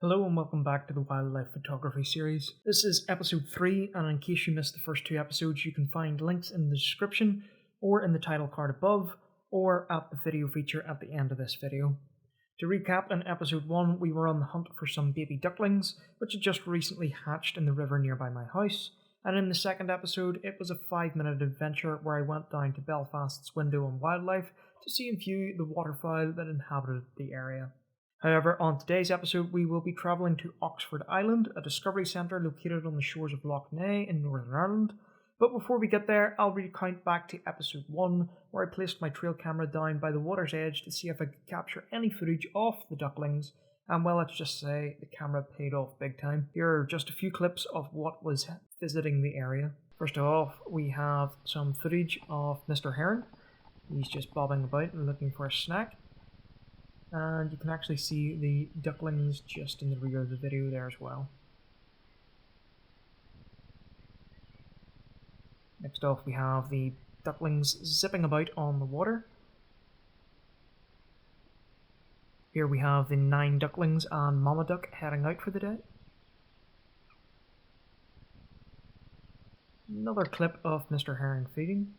Hello and welcome back to the Wildlife Photography series. This is episode 3, and in case you missed the first 2 episodes, you can find links in the description or in the title card above or at the video feature at the end of this video. To recap, in episode 1 we were on the hunt for some baby ducklings which had just recently hatched in the river nearby my house, and in the second episode it was a 5-minute adventure where I went down to Belfast's Window on Wildlife to see and view the waterfowl that inhabited the area. However, on today's episode we will be travelling to Oxford Island, a discovery centre located on the shores of Lough Neagh in Northern Ireland. But before we get there, I'll recount back to episode 1, where I placed my trail camera down by the water's edge to see if I could capture any footage of the ducklings, and well, let's just say the camera paid off big time. Here are just a few clips of what was visiting the area. First off, we have some footage of Mr. Heron. He's just bobbing about and looking for a snack. And you can actually see the ducklings just in the rear of the video there as well. Next off we have the ducklings zipping about on the water. Here we have the 9 ducklings and mama duck heading out for the day. Another clip of Mr. Heron feeding.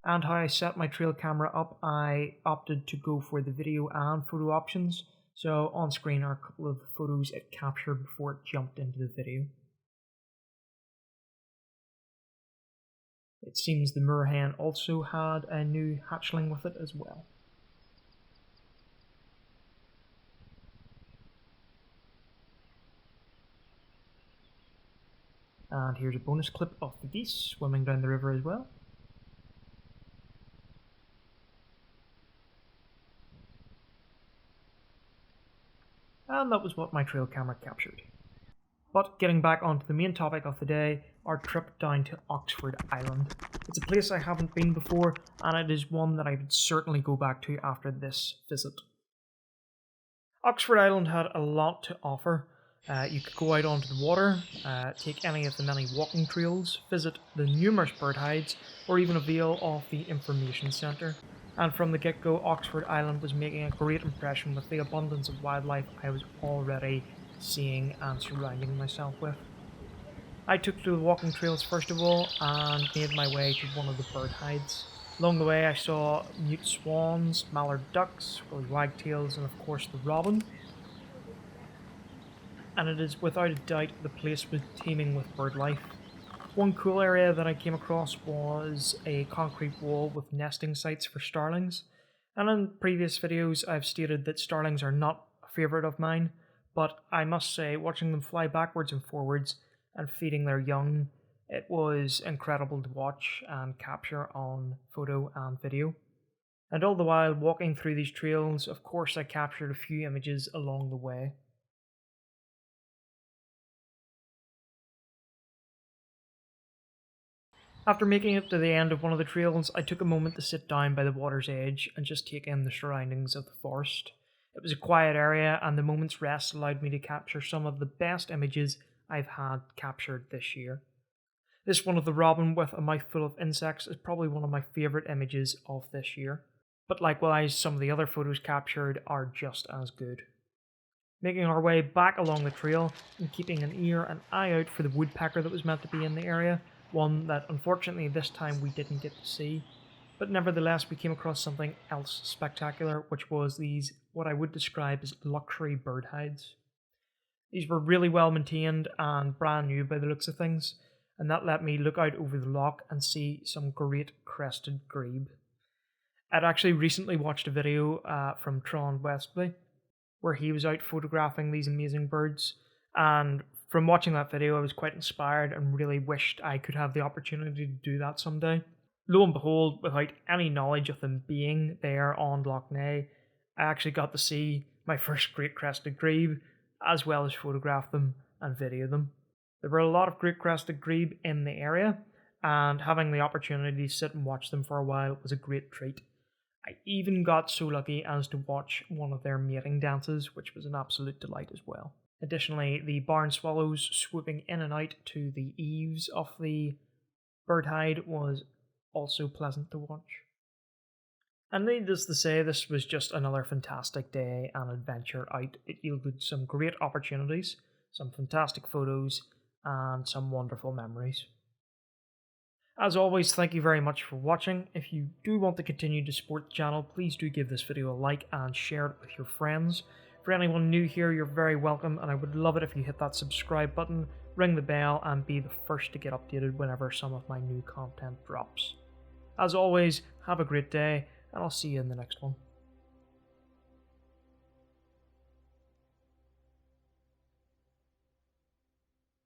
And how I set my trail camera up, I opted to go for the video and photo options. So on screen are a couple of photos it captured before it jumped into the video. It seems the moorhen also had a new hatchling with it as well. And here's a bonus clip of the geese swimming down the river as well. And that was what my trail camera captured. But getting back onto the main topic of the day, our trip down to Oxford Island. It's a place I haven't been before, and it is one that I would certainly go back to after this visit. Oxford Island had a lot to offer. You could go out onto the water, take any of the many walking trails, visit the numerous bird hides, or even avail of the information centre. And from the get-go, Oxford Island was making a great impression with the abundance of wildlife I was already seeing and surrounding myself with. I took to the walking trails first of all and made my way to one of the bird hides. Along the way I saw mute swans, mallard ducks, woolly wagtails, and of course the robin. And it is without a doubt the place was teeming with bird life. One cool area that I came across was a concrete wall with nesting sites for starlings, and in previous videos I've stated that starlings are not a favourite of mine, but I must say watching them fly backwards and forwards and feeding their young, it was incredible to watch and capture on photo and video. And all the while walking through these trails, of course I captured a few images along the way. After making it to the end of one of the trails, I took a moment to sit down by the water's edge and just take in the surroundings of the forest. It was a quiet area, and the moment's rest allowed me to capture some of the best images I've had captured this year. This one of the robin with a mouthful of insects is probably one of my favourite images of this year, but likewise some of the other photos captured are just as good. Making our way back along the trail and keeping an ear and eye out for the woodpecker that was meant to be in the area, one that unfortunately this time we didn't get to see, but nevertheless we came across something else spectacular, which was these what I would describe as luxury bird hides. These were really well maintained and brand new by the looks of things, and that let me look out over the loch and see some great crested grebe. I'd actually recently watched a video from Tron Westby where he was out photographing these amazing birds, and from watching that video I was quite inspired and really wished I could have the opportunity to do that someday. Lo and behold, without any knowledge of them being there on Lough Neagh, I actually got to see my first great crested grebe, as well as photograph them and video them. There were a lot of great crested grebe in the area, and having the opportunity to sit and watch them for a while was a great treat. I even got so lucky as to watch one of their mating dances, which was an absolute delight as well. Additionally, the barn swallows swooping in and out to the eaves of the bird hide was also pleasant to watch. And needless to say, this was just another fantastic day and adventure out. It yielded some great opportunities, some fantastic photos, and some wonderful memories. As always, thank you very much for watching. If you do want to continue to support the channel, please do give this video a like and share it with your friends. For anyone new here, you're very welcome, and I would love it if you hit that subscribe button, ring the bell, and be the first to get updated whenever some of my new content drops. As always, have a great day, and I'll see you in the next one.